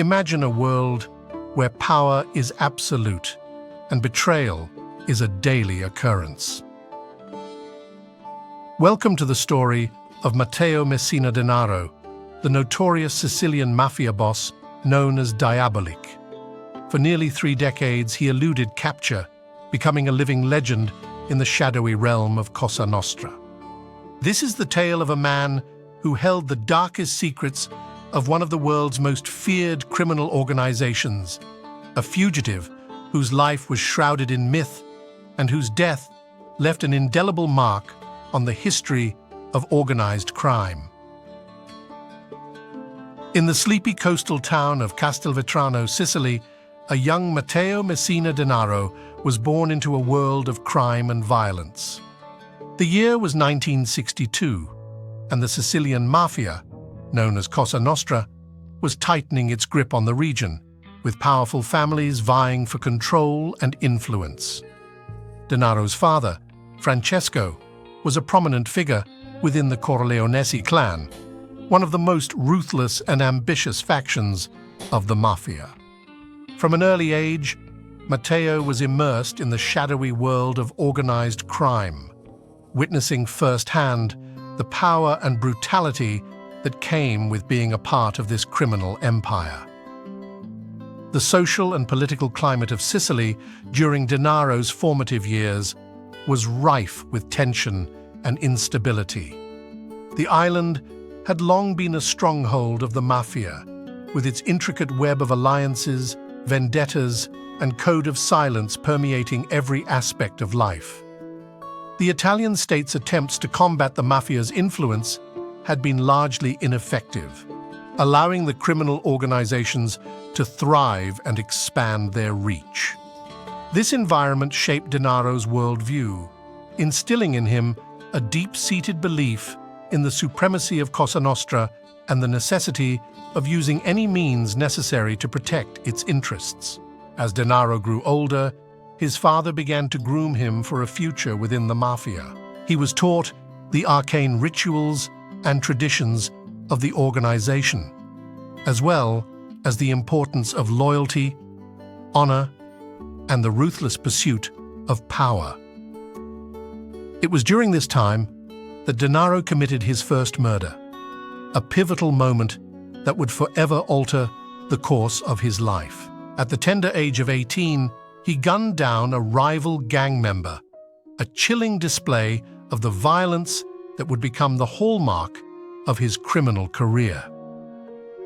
Imagine a world where power is absolute and betrayal is a daily occurrence. Welcome to the story of Matteo Messina Denaro, the notorious Sicilian Mafia boss known as Diabolik. For nearly 3 decades, he eluded capture, becoming a living legend in the shadowy realm of Cosa Nostra. This is the tale of a man who held the darkest secrets of one of the world's most feared criminal organizations, a fugitive whose life was shrouded in myth and whose death left an indelible mark on the history of organized crime. In the sleepy coastal town of Castelvetrano, Sicily, a young Matteo Messina Denaro was born into a world of crime and violence. The year was 1962, and the Sicilian Mafia, known as Cosa Nostra, was tightening its grip on the region, with powerful families vying for control and influence. Denaro's father, Francesco, was a prominent figure within the Corleonesi clan, one of the most ruthless and ambitious factions of the Mafia. From an early age, Matteo was immersed in the shadowy world of organized crime, witnessing firsthand the power and brutality that came with being a part of this criminal empire. The social and political climate of Sicily during Denaro's formative years was rife with tension and instability. The island had long been a stronghold of the Mafia, with its intricate web of alliances, vendettas, and code of silence permeating every aspect of life. The Italian state's attempts to combat the Mafia's influence had been largely ineffective, allowing the criminal organizations to thrive and expand their reach. This environment shaped Denaro's worldview, instilling in him a deep-seated belief in the supremacy of Cosa Nostra and the necessity of using any means necessary to protect its interests. As Denaro grew older, his father began to groom him for a future within the Mafia. He was taught the arcane rituals and traditions of the organization, as well as the importance of loyalty, honor, and the ruthless pursuit of power. It was during this time that Denaro committed his first murder, a pivotal moment that would forever alter the course of his life. At the tender age of 18, he gunned down a rival gang member, a chilling display of the violence that would become the hallmark of his criminal career.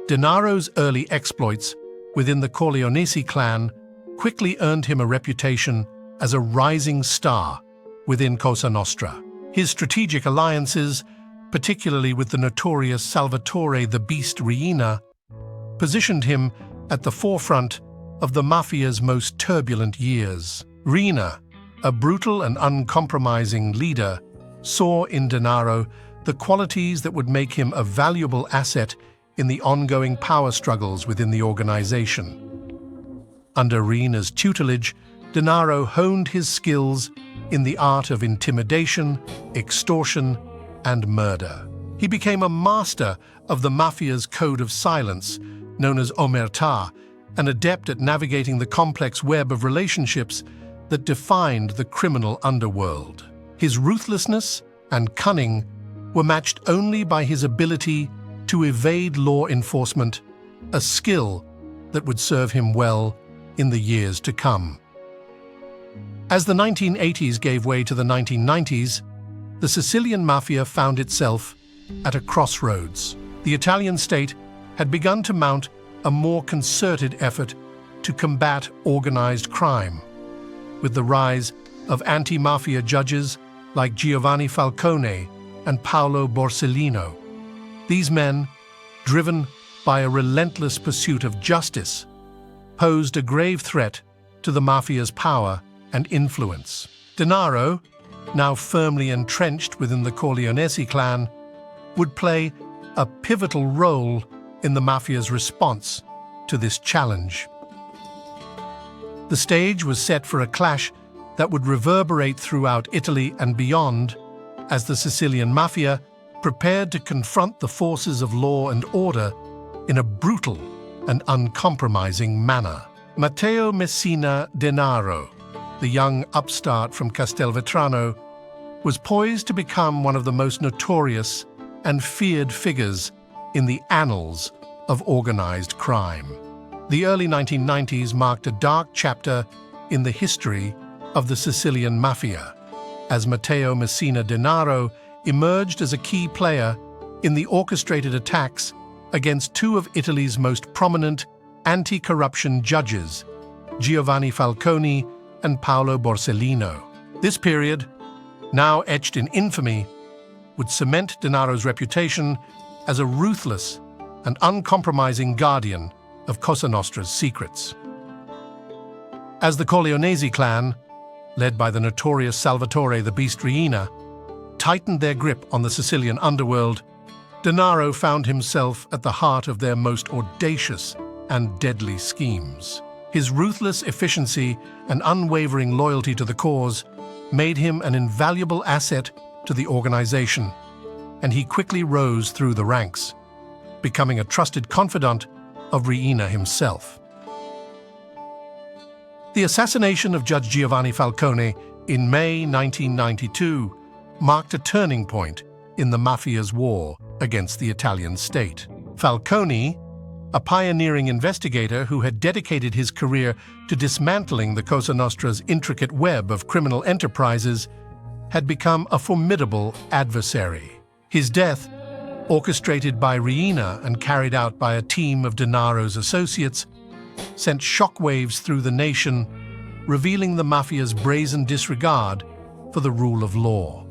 Denaro's early exploits within the Corleonesi clan quickly earned him a reputation as a rising star within Cosa Nostra. His strategic alliances, particularly with the notorious Salvatore the Beast Riina, positioned him at the forefront of the Mafia's most turbulent years. Riina, a brutal and uncompromising leader, saw in Denaro the qualities that would make him a valuable asset in the ongoing power struggles within the organization. Under Riina's tutelage, Denaro honed his skills in the art of intimidation, extortion, and murder. He became a master of the Mafia's code of silence, known as omertà, an adept at navigating the complex web of relationships that defined the criminal underworld. His ruthlessness and cunning were matched only by his ability to evade law enforcement, a skill that would serve him well in the years to come. As the 1980s gave way to the 1990s, the Sicilian Mafia found itself at a crossroads. The Italian state had begun to mount a more concerted effort to combat organized crime, with the rise of anti-mafia judges like Giovanni Falcone and Paolo Borsellino. These men, driven by a relentless pursuit of justice, posed a grave threat to the Mafia's power and influence. Denaro, now firmly entrenched within the Corleonesi clan, would play a pivotal role in the Mafia's response to this challenge. The stage was set for a clash that would reverberate throughout Italy and beyond, as the Sicilian Mafia prepared to confront the forces of law and order in a brutal and uncompromising manner. Matteo Messina Denaro, the young upstart from Castelvetrano, was poised to become one of the most notorious and feared figures in the annals of organized crime. The early 1990s marked a dark chapter in the history of the Sicilian Mafia, as Matteo Messina Denaro emerged as a key player in the orchestrated attacks against two of Italy's most prominent anti-corruption judges, Giovanni Falcone and Paolo Borsellino. This period, now etched in infamy, would cement Denaro's reputation as a ruthless and uncompromising guardian of Cosa Nostra's secrets. As the Corleonesi clan, led by the notorious Salvatore the Beast Riina, tightened their grip on the Sicilian underworld, Denaro found himself at the heart of their most audacious and deadly schemes. His ruthless efficiency and unwavering loyalty to the cause made him an invaluable asset to the organization, and he quickly rose through the ranks, becoming a trusted confidant of Riina himself. The assassination of Judge Giovanni Falcone in May 1992 marked a turning point in the Mafia's war against the Italian state. Falcone, a pioneering investigator who had dedicated his career to dismantling the Cosa Nostra's intricate web of criminal enterprises, had become a formidable adversary. His death, orchestrated by Riina and carried out by a team of Denaro's associates, sent shockwaves through the nation, revealing the Mafia's brazen disregard for the rule of law.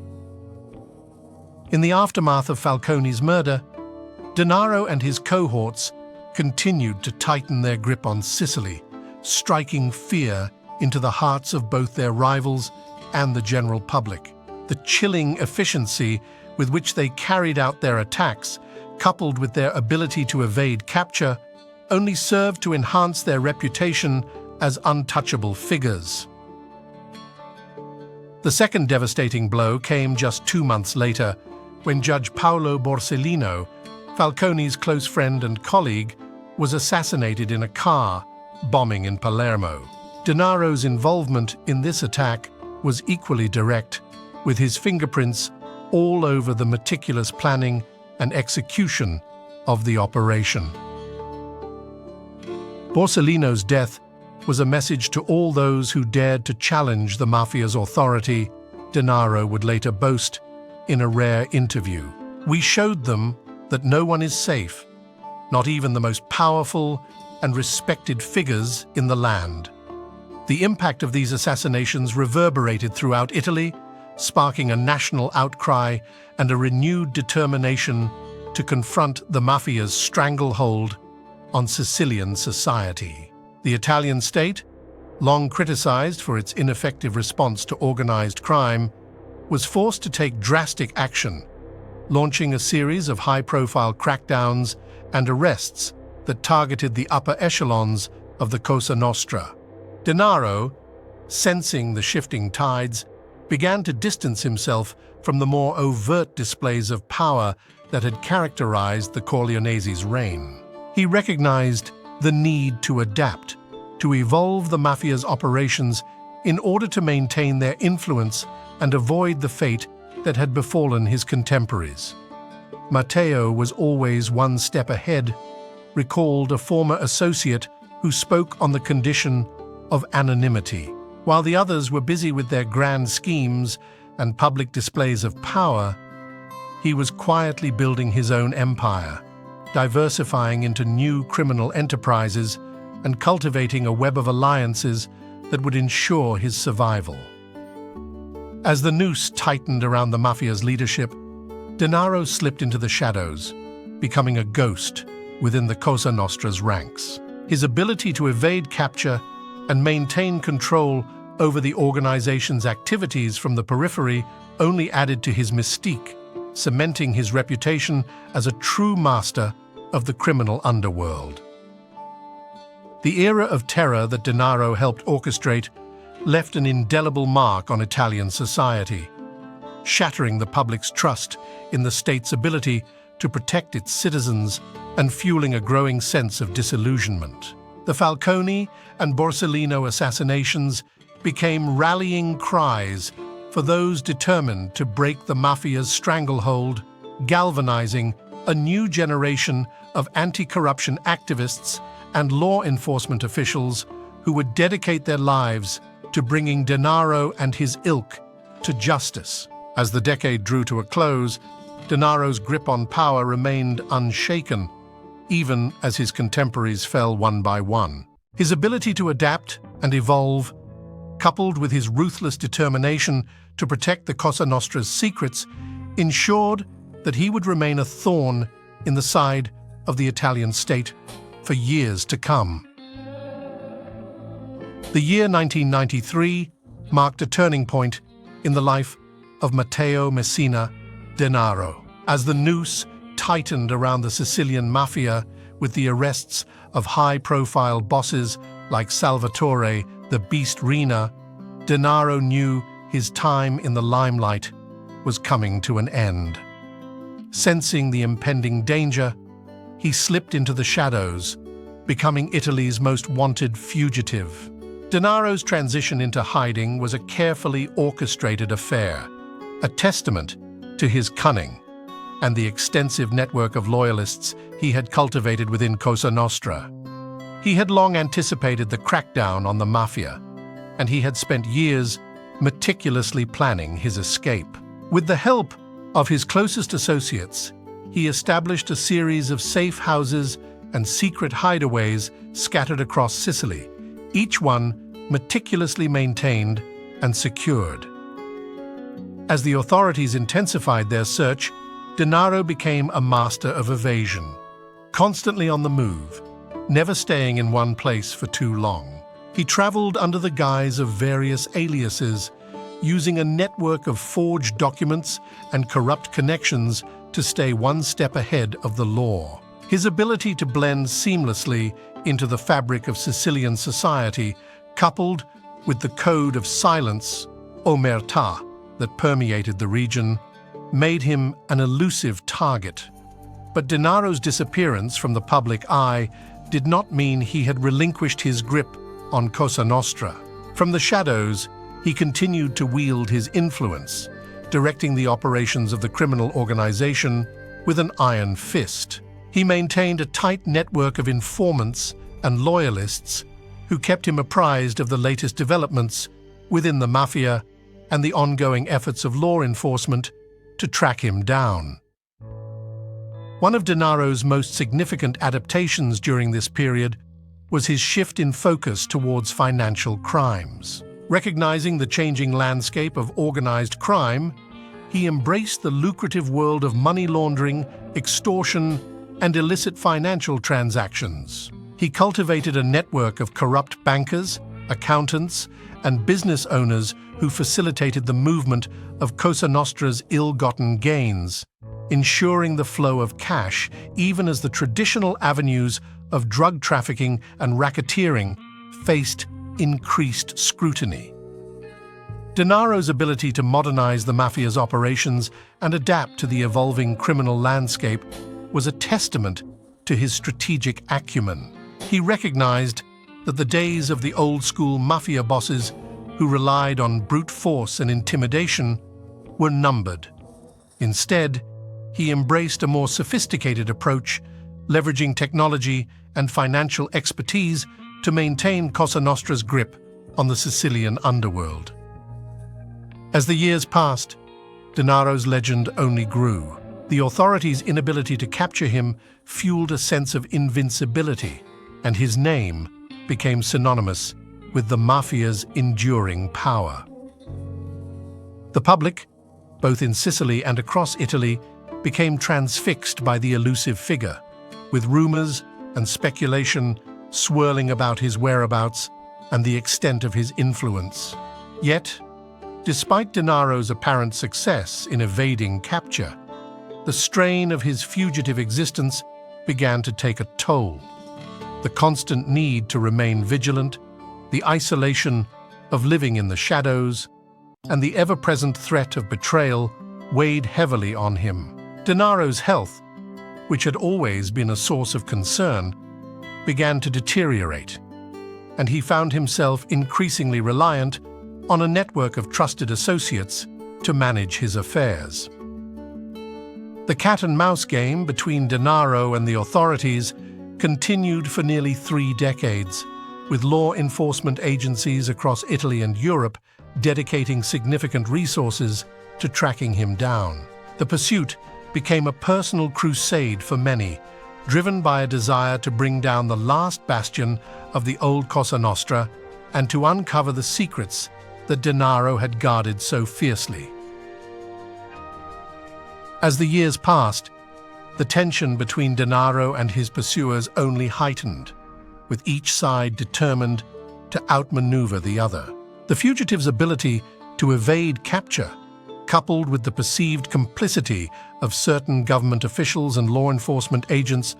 In the aftermath of Falcone's murder, Denaro and his cohorts continued to tighten their grip on Sicily, striking fear into the hearts of both their rivals and the general public. The chilling efficiency with which they carried out their attacks, coupled with their ability to evade capture, only served to enhance their reputation as untouchable figures. The second devastating blow came just 2 months later, when Judge Paolo Borsellino, Falcone's close friend and colleague, was assassinated in a car bombing in Palermo. Denaro's involvement in this attack was equally direct, with his fingerprints all over the meticulous planning and execution of the operation. Borsellino's death was a message to all those who dared to challenge the Mafia's authority, Denaro would later boast in a rare interview. "We showed them that no one is safe, not even the most powerful and respected figures in the land." The impact of these assassinations reverberated throughout Italy, sparking a national outcry and a renewed determination to confront the Mafia's stranglehold on Sicilian society. The Italian state, long criticized for its ineffective response to organized crime, was forced to take drastic action, launching a series of high-profile crackdowns and arrests that targeted the upper echelons of the Cosa Nostra. Denaro, sensing the shifting tides, began to distance himself from the more overt displays of power that had characterized the Corleoneses' reign. He recognized the need to adapt, to evolve the Mafia's operations in order to maintain their influence and avoid the fate that had befallen his contemporaries. Matteo was always one step ahead, recalled a former associate who spoke on the condition of anonymity. While the others were busy with their grand schemes and public displays of power, he was quietly building his own empire, diversifying into new criminal enterprises and cultivating a web of alliances that would ensure his survival. As the noose tightened around the Mafia's leadership, Denaro slipped into the shadows, becoming a ghost within the Cosa Nostra's ranks. His ability to evade capture and maintain control over the organization's activities from the periphery only added to his mystique, cementing his reputation as a true master of the criminal underworld. The era of terror that Denaro helped orchestrate left an indelible mark on Italian society, shattering the public's trust in the state's ability to protect its citizens and fueling a growing sense of disillusionment. The Falcone and Borsellino assassinations became rallying cries for those determined to break the mafia's stranglehold, galvanizing a new generation of anti-corruption activists and law enforcement officials who would dedicate their lives to bringing Denaro and his ilk to justice. As the decade drew to a close, Denaro's grip on power remained unshaken, even as his contemporaries fell one by one. His ability to adapt and evolve, coupled with his ruthless determination to protect the Cosa Nostra's secrets, ensured that he would remain a thorn in the side of the Italian state for years to come. The year 1993 marked a turning point in the life of Matteo Messina Denaro. As the noose tightened around the Sicilian Mafia with the arrests of high-profile bosses like Salvatore the Beast Rina, Denaro knew his time in the limelight was coming to an end. Sensing the impending danger, he slipped into the shadows, becoming Italy's most wanted fugitive. Denaro's transition into hiding was a carefully orchestrated affair, a testament to his cunning and the extensive network of loyalists he had cultivated within Cosa Nostra. He had long anticipated the crackdown on the mafia, and he had spent years meticulously planning his escape. With the help of his closest associates, he established a series of safe houses and secret hideaways scattered across Sicily, each one meticulously maintained and secured. As the authorities intensified their search, Denaro became a master of evasion, constantly on the move, never staying in one place for too long. He traveled under the guise of various aliases, using a network of forged documents and corrupt connections to stay one step ahead of the law. His ability to blend seamlessly into the fabric of Sicilian society, coupled with the code of silence, omertà, that permeated the region, made him an elusive target. But Denaro's disappearance from the public eye did not mean he had relinquished his grip on Cosa Nostra. From the shadows, he continued to wield his influence, directing the operations of the criminal organization with an iron fist. He maintained a tight network of informants and loyalists who kept him apprised of the latest developments within the mafia and the ongoing efforts of law enforcement to track him down. One of Denaro's most significant adaptations during this period was his shift in focus towards financial crimes. Recognizing the changing landscape of organized crime, he embraced the lucrative world of money laundering, extortion, and illicit financial transactions. He cultivated a network of corrupt bankers, accountants, and business owners who facilitated the movement of Cosa Nostra's ill-gotten gains, ensuring the flow of cash even as the traditional avenues of drug trafficking and racketeering faced increased scrutiny. Denaro's ability to modernize the mafia's operations and adapt to the evolving criminal landscape was a testament to his strategic acumen. He recognized that the days of the old-school mafia bosses who relied on brute force and intimidation were numbered. Instead, he embraced a more sophisticated approach, leveraging technology and financial expertise to maintain Cosa Nostra's grip on the Sicilian underworld. As the years passed, Denaro's legend only grew. The authorities' inability to capture him fueled a sense of invincibility, and his name became synonymous with the mafia's enduring power. The public, both in Sicily and across Italy, became transfixed by the elusive figure, with rumors and speculation swirling about his whereabouts and the extent of his influence. Yet, despite Denaro's apparent success in evading capture, the strain of his fugitive existence began to take a toll. The constant need to remain vigilant, the isolation of living in the shadows, and the ever-present threat of betrayal weighed heavily on him. Denaro's health, which had always been a source of concern, began to deteriorate, and he found himself increasingly reliant on a network of trusted associates to manage his affairs. The cat-and-mouse game between Denaro and the authorities continued for nearly 3 decades, with law enforcement agencies across Italy and Europe dedicating significant resources to tracking him down. The pursuit became a personal crusade for many, driven by a desire to bring down the last bastion of the old Cosa Nostra and to uncover the secrets that Denaro had guarded so fiercely. As the years passed, the tension between Denaro and his pursuers only heightened, with each side determined to outmaneuver the other. The fugitive's ability to evade capture, coupled with the perceived complicity of certain government officials and law enforcement agents,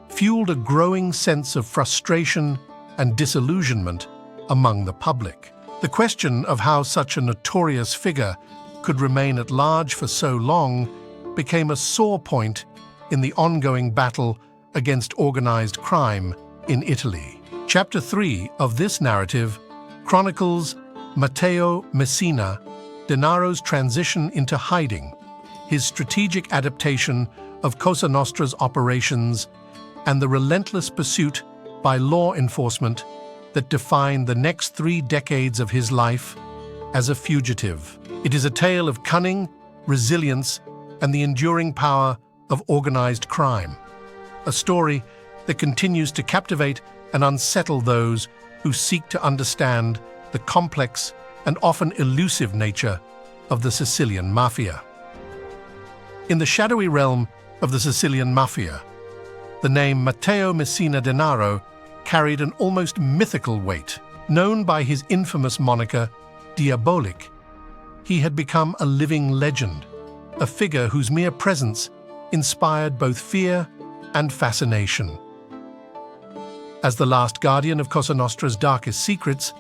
fueled a growing sense of frustration and disillusionment among the public. The question of how such a notorious figure could remain at large for so long became a sore point in the ongoing battle against organized crime in Italy. Chapter 3 of this narrative chronicles Matteo Messina Denaro's transition into hiding, his strategic adaptation of Cosa Nostra's operations, and the relentless pursuit by law enforcement that defined the next 3 decades of his life as a fugitive. It is a tale of cunning, resilience, and the enduring power of organized crime. A story that continues to captivate and unsettle those who seek to understand the complex and often elusive nature of the Sicilian Mafia. In the shadowy realm of the Sicilian Mafia, the name Matteo Messina Denaro carried an almost mythical weight. Known by his infamous moniker, Diabolik, he had become a living legend, a figure whose mere presence inspired both fear and fascination. As the last guardian of Cosa Nostra's darkest secrets,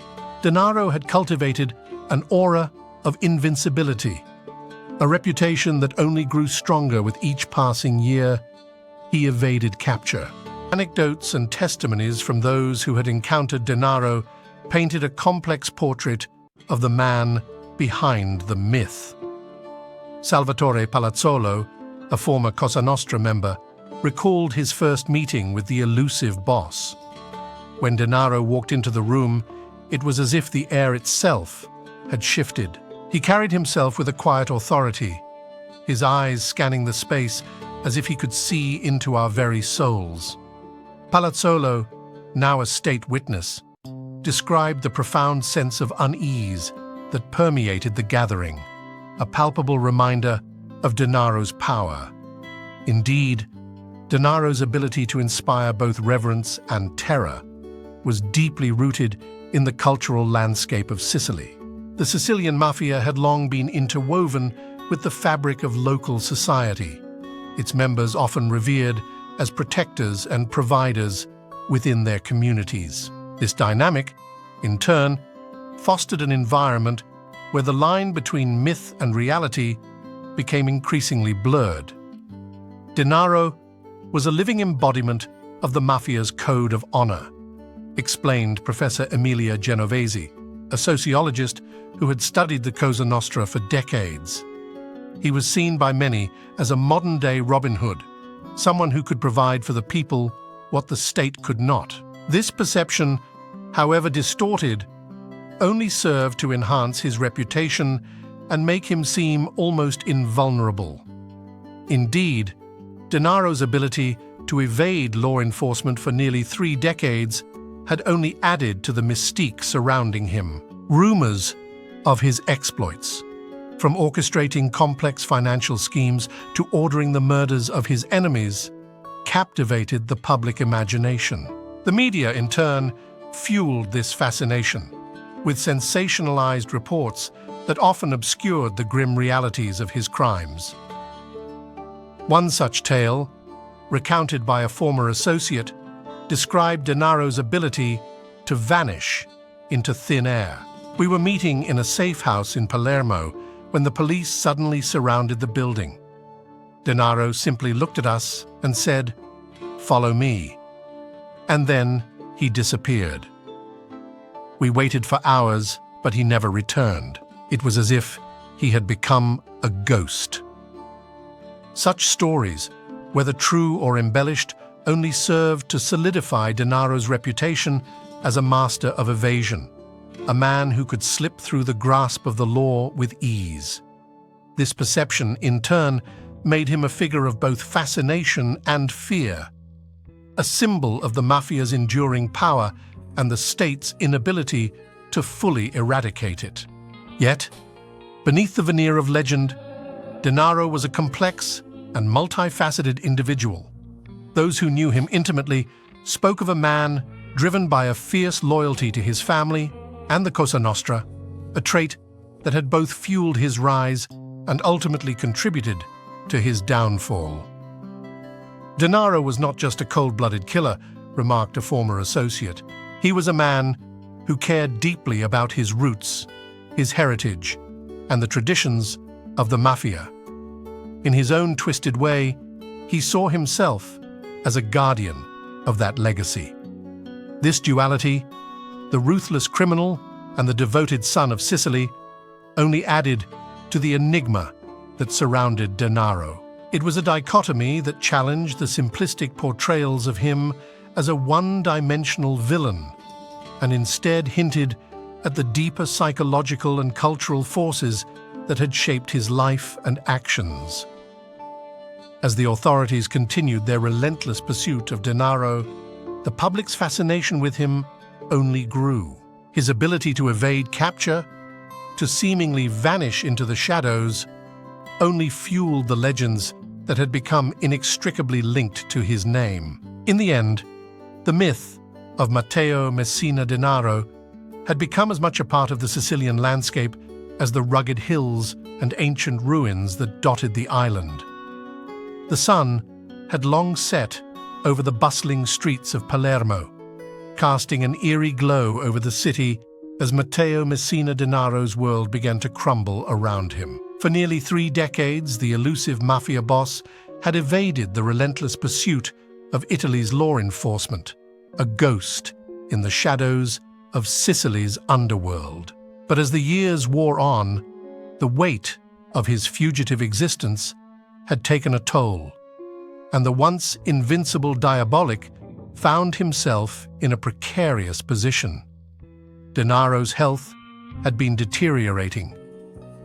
Denaro had cultivated an aura of invincibility, a reputation that only grew stronger with each passing year he evaded capture. Anecdotes and testimonies from those who had encountered Denaro painted a complex portrait of the man behind the myth. Salvatore Palazzolo, a former Cosa Nostra member, recalled his first meeting with the elusive boss. When Denaro walked into the room, it was as if the air itself had shifted. He carried himself with a quiet authority, his eyes scanning the space as if he could see into our very souls. Palazzolo, now a state witness, described the profound sense of unease that permeated the gathering, a palpable reminder of Denaro's power. Indeed, Denaro's ability to inspire both reverence and terror was deeply rooted in the cultural landscape of Sicily. The Sicilian Mafia had long been interwoven with the fabric of local society, its members often revered as protectors and providers within their communities. This dynamic, in turn, fostered an environment where the line between myth and reality became increasingly blurred. Denaro was a living embodiment of the Mafia's code of honor, explained Professor Emilia Genovesi, a sociologist who had studied the Cosa Nostra for decades. He was seen by many as a modern-day Robin Hood, someone who could provide for the people what the state could not. This perception, however distorted, only served to enhance his reputation and make him seem almost invulnerable. Indeed, Denaro's ability to evade law enforcement for nearly 3 decades had only added to the mystique surrounding him. Rumors of his exploits, from orchestrating complex financial schemes to ordering the murders of his enemies, captivated the public imagination. The media, in turn, fueled this fascination, with sensationalized reports that often obscured the grim realities of his crimes. One such tale, recounted by a former associate, described Denaro's ability to vanish into thin air. "We were meeting in a safe house in Palermo when the police suddenly surrounded the building. Denaro simply looked at us and said, "Follow me." And then he disappeared. We waited for hours, but he never returned. It was as if he had become a ghost. Such stories, whether true or embellished, only served to solidify Denaro's reputation as a master of evasion, a man who could slip through the grasp of the law with ease. This perception, in turn, made him a figure of both fascination and fear, a symbol of the mafia's enduring power and the state's inability to fully eradicate it. Yet, beneath the veneer of legend, Denaro was a complex and multifaceted individual. Those who knew him intimately spoke of a man driven by a fierce loyalty to his family and the Cosa Nostra, a trait that had both fueled his rise and ultimately contributed to his downfall. Denaro was not just a cold-blooded killer, remarked a former associate. He was a man who cared deeply about his roots, his heritage, and the traditions of the mafia. In his own twisted way, he saw himself as a guardian of that legacy. This duality, the ruthless criminal and the devoted son of Sicily, only added to the enigma that surrounded Denaro. It was a dichotomy that challenged the simplistic portrayals of him as a one-dimensional villain and instead hinted at the deeper psychological and cultural forces that had shaped his life and actions. As the authorities continued their relentless pursuit of Denaro, the public's fascination with him only grew. His ability to evade capture, to seemingly vanish into the shadows, only fueled the legends that had become inextricably linked to his name. In the end, the myth of Matteo Messina Denaro had become as much a part of the Sicilian landscape as the rugged hills and ancient ruins that dotted the island. The sun had long set over the bustling streets of Palermo, casting an eerie glow over the city as Matteo Messina Denaro's world began to crumble around him. For nearly 3 decades, the elusive mafia boss had evaded the relentless pursuit of Italy's law enforcement, a ghost in the shadows of Sicily's underworld. But as the years wore on, the weight of his fugitive existence had taken a toll, and the once invincible Diabolik found himself in a precarious position. Denaro's health had been deteriorating,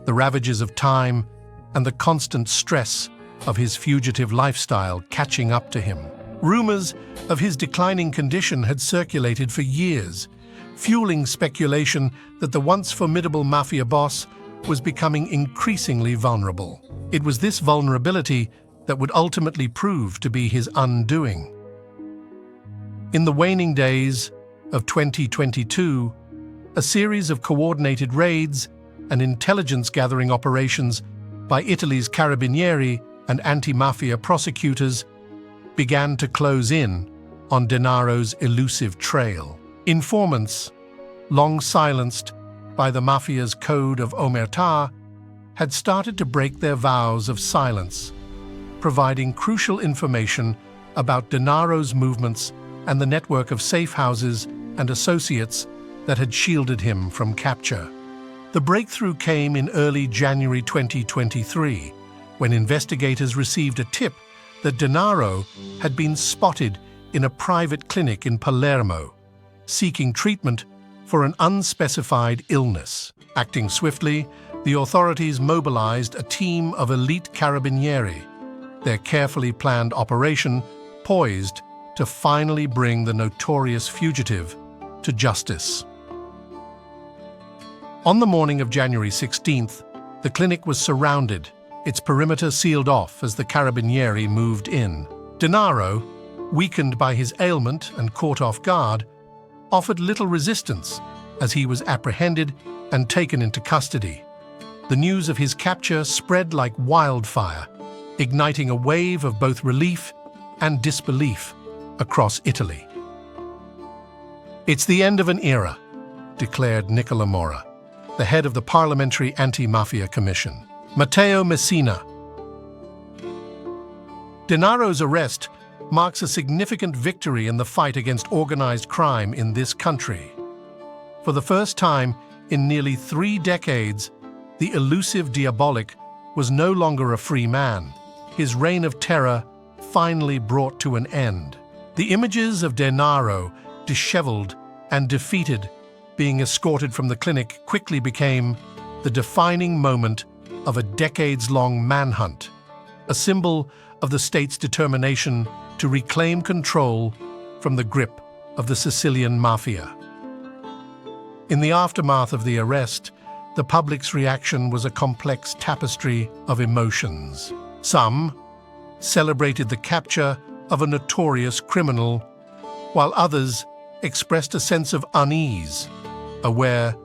the ravages of time and the constant stress of his fugitive lifestyle catching up to him. Rumors of his declining condition had circulated for years, fueling speculation that the once formidable mafia boss was becoming increasingly vulnerable. It was this vulnerability that would ultimately prove to be his undoing. In the waning days of 2022, a series of coordinated raids and intelligence-gathering operations by Italy's carabinieri and anti-mafia prosecutors began to close in on Denaro's elusive trail. Informants, long silenced by the mafia's code of omertà, had started to break their vows of silence, providing crucial information about Denaro's movements and the network of safe houses and associates that had shielded him from capture. The breakthrough came in early January 2023, when investigators received a tip that Denaro had been spotted in a private clinic in Palermo, seeking treatment for an unspecified illness. Acting swiftly, the authorities mobilized a team of elite carabinieri, their carefully planned operation poised to finally bring the notorious fugitive to justice. On the morning of January 16th, the clinic was surrounded, its perimeter sealed off as the carabinieri moved in. Denaro, weakened by his ailment and caught off guard, offered little resistance as he was apprehended and taken into custody. The news of his capture spread like wildfire, igniting a wave of both relief and disbelief across Italy. "It's the end of an era," declared Nicola Mora, the head of the Parliamentary Anti-Mafia Commission. Matteo Messina Denaro's arrest marks a significant victory in the fight against organized crime in this country. For the first time in nearly 3 decades, the elusive Diabolik was no longer a free man. His reign of terror finally brought to an end. The images of Denaro, disheveled and defeated, being escorted from the clinic quickly became the defining moment of a decades-long manhunt, a symbol of the state's determination to reclaim control from the grip of the Sicilian Mafia. In the aftermath of the arrest, the public's reaction was a complex tapestry of emotions. Some celebrated the capture of a notorious criminal, while others expressed a sense of unease, aware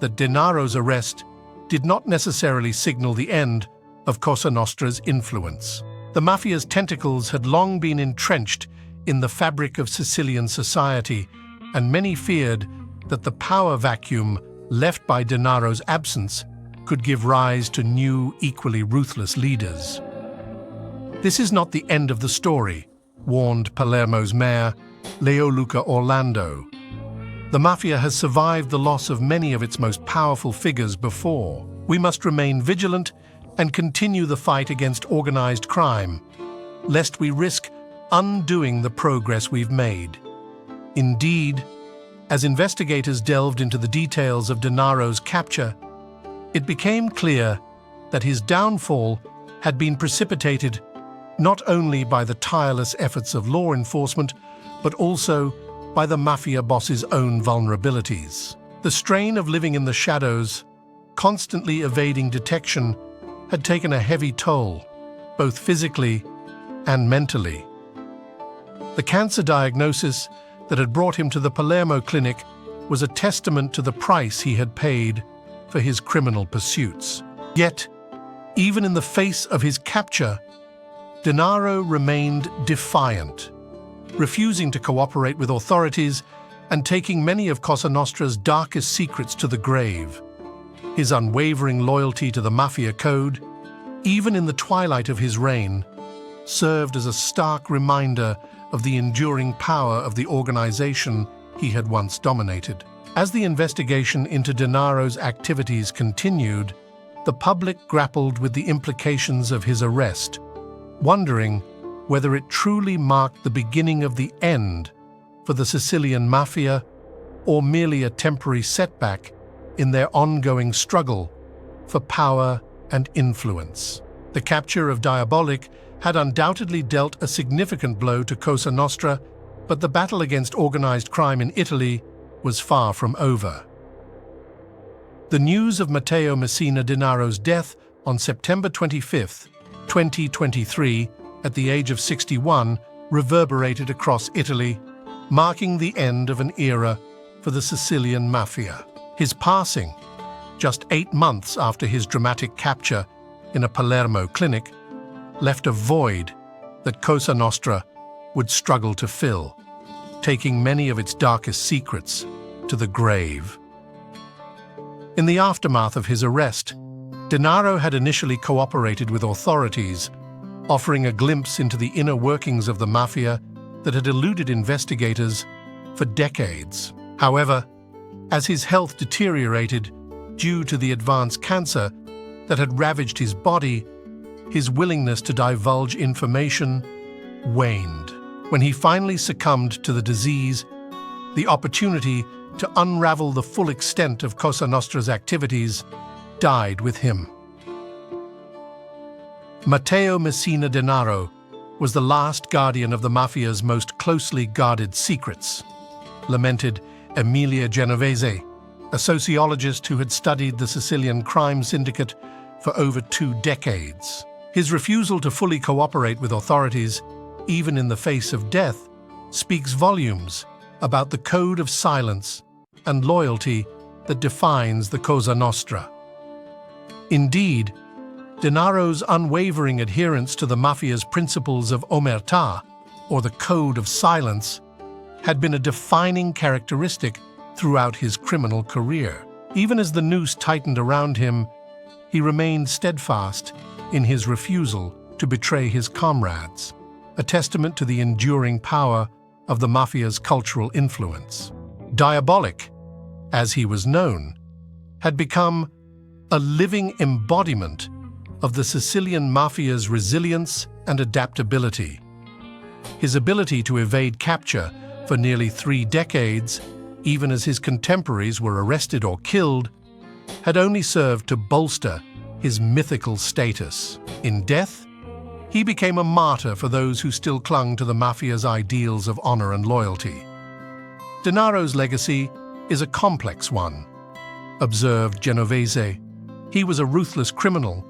that Denaro's arrest did not necessarily signal the end of Cosa Nostra's influence. The Mafia's tentacles had long been entrenched in the fabric of Sicilian society, and many feared that the power vacuum left by Denaro's absence could give rise to new, equally ruthless leaders. "This is not the end of the story," warned Palermo's mayor, Leoluca Orlando. "The Mafia has survived the loss of many of its most powerful figures before. We must remain vigilant and continue the fight against organized crime, lest we risk undoing the progress we've made." Indeed, as investigators delved into the details of Denaro's capture, it became clear that his downfall had been precipitated not only by the tireless efforts of law enforcement, but also by the Mafia boss's own vulnerabilities. The strain of living in the shadows, constantly evading detection, had taken a heavy toll, both physically and mentally. The cancer diagnosis that had brought him to the Palermo clinic was a testament to the price he had paid for his criminal pursuits. Yet, even in the face of his capture, Denaro remained defiant, refusing to cooperate with authorities and taking many of Cosa Nostra's darkest secrets to the grave. His unwavering loyalty to the Mafia code, even in the twilight of his reign, served as a stark reminder of the enduring power of the organization he had once dominated. As the investigation into Denaro's activities continued, the public grappled with the implications of his arrest, wondering whether it truly marked the beginning of the end for the Sicilian Mafia or merely a temporary setback in their ongoing struggle for power and influence. The capture of Diabolik had undoubtedly dealt a significant blow to Cosa Nostra, but the battle against organized crime in Italy was far from over. The news of Matteo Messina Denaro's death on September 25, 2023, at the age of 61, reverberated across Italy, marking the end of an era for the Sicilian Mafia. His passing, just 8 months after his dramatic capture in a Palermo clinic, left a void that Cosa Nostra would struggle to fill, taking many of its darkest secrets to the grave. In the aftermath of his arrest, Denaro had initially cooperated with authorities, offering a glimpse into the inner workings of the Mafia that had eluded investigators for decades. However, as his health deteriorated due to the advanced cancer that had ravaged his body, his willingness to divulge information waned. When he finally succumbed to the disease, the opportunity to unravel the full extent of Cosa Nostra's activities died with him. Matteo Messina Denaro was the last guardian of the Mafia's most closely guarded secrets, lamented Emilia Genovese, a sociologist who had studied the Sicilian crime syndicate for over 2 decades. His refusal to fully cooperate with authorities, even in the face of death, speaks volumes about the code of silence and loyalty that defines the Cosa Nostra. Indeed, Denaro's unwavering adherence to the Mafia's principles of omertà, or the code of silence, had been a defining characteristic throughout his criminal career. Even as the noose tightened around him, he remained steadfast in his refusal to betray his comrades. a testament to the enduring power of the Mafia's cultural influence. Diabolik, as he was known, had become a living embodiment of the Sicilian Mafia's resilience and adaptability. His ability to evade capture for nearly 3 decades, even as his contemporaries were arrested or killed, had only served to bolster his mythical status. In death, he became a martyr for those who still clung to the Mafia's ideals of honor and loyalty. Denaro's legacy is a complex one, observed Genovese. He was a ruthless criminal,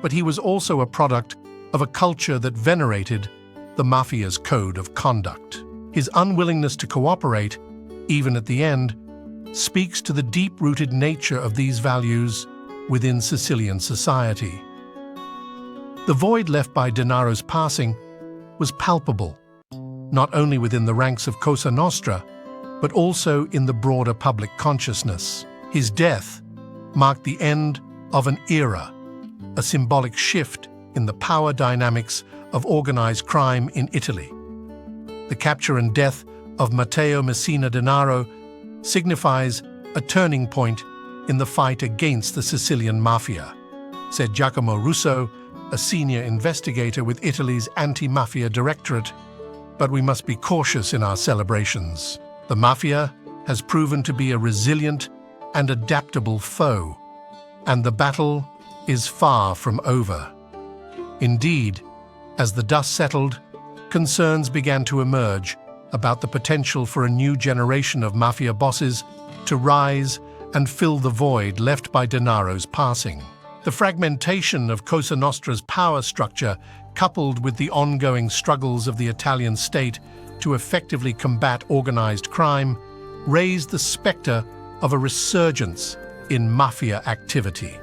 but he was also a product of a culture that venerated the Mafia's code of conduct. His unwillingness to cooperate, even at the end, speaks to the deep-rooted nature of these values within Sicilian society. The void left by Denaro's passing was palpable, not only within the ranks of Cosa Nostra, but also in the broader public consciousness. His death marked the end of an era, a symbolic shift in the power dynamics of organized crime in Italy. The capture and death of Matteo Messina Denaro signifies a turning point in the fight against the Sicilian Mafia, said Giacomo Russo, a senior investigator with Italy's anti-mafia directorate. But we must be cautious in our celebrations. The Mafia has proven to be a resilient and adaptable foe, and the battle is far from over. Indeed, as the dust settled, concerns began to emerge about the potential for a new generation of Mafia bosses to rise and fill the void left by Denaro's passing. The fragmentation of Cosa Nostra's power structure, coupled with the ongoing struggles of the Italian state to effectively combat organized crime, raised the specter of a resurgence in Mafia activity.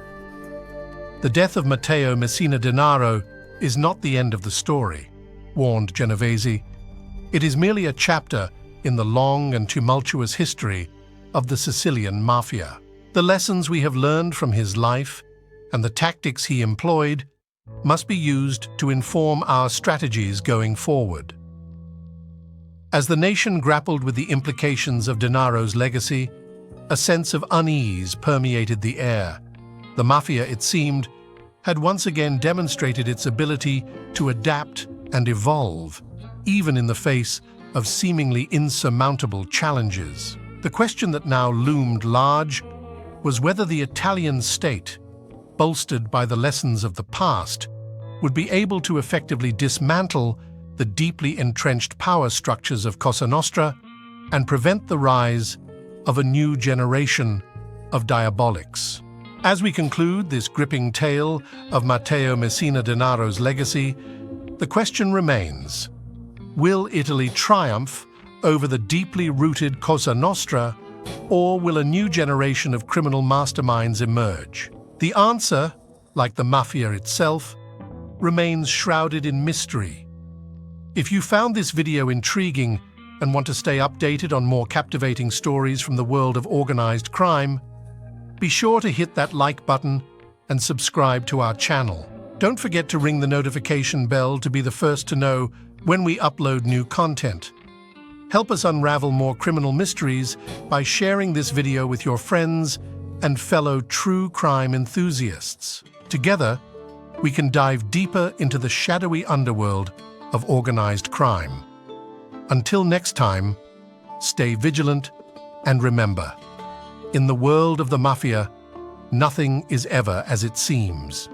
The death of Matteo Messina Denaro is not the end of the story, warned Genovese. It is merely a chapter in the long and tumultuous history of the Sicilian Mafia. The lessons we have learned from his life and the tactics he employed must be used to inform our strategies going forward. As the nation grappled with the implications of Denaro's legacy, a sense of unease permeated the air. The Mafia, it seemed, had once again demonstrated its ability to adapt and evolve, even in the face of seemingly insurmountable challenges. The question that now loomed large was whether the Italian state, bolstered by the lessons of the past, would be able to effectively dismantle the deeply entrenched power structures of Cosa Nostra and prevent the rise of a new generation of Diabolics. As we conclude this gripping tale of Matteo Messina Denaro's legacy, the question remains: will Italy triumph over the deeply rooted Cosa Nostra, or will a new generation of criminal masterminds emerge? The answer, like the Mafia itself, remains shrouded in mystery. If you found this video intriguing and want to stay updated on more captivating stories from the world of organized crime, be sure to hit that like button and subscribe to our channel. Don't forget to ring the notification bell to be the first to know when we upload new content. Help us unravel more criminal mysteries by sharing this video with your friends and fellow true crime enthusiasts. Together, we can dive deeper into the shadowy underworld of organized crime. Until next time, stay vigilant and remember, in the world of the Mafia, nothing is ever as it seems.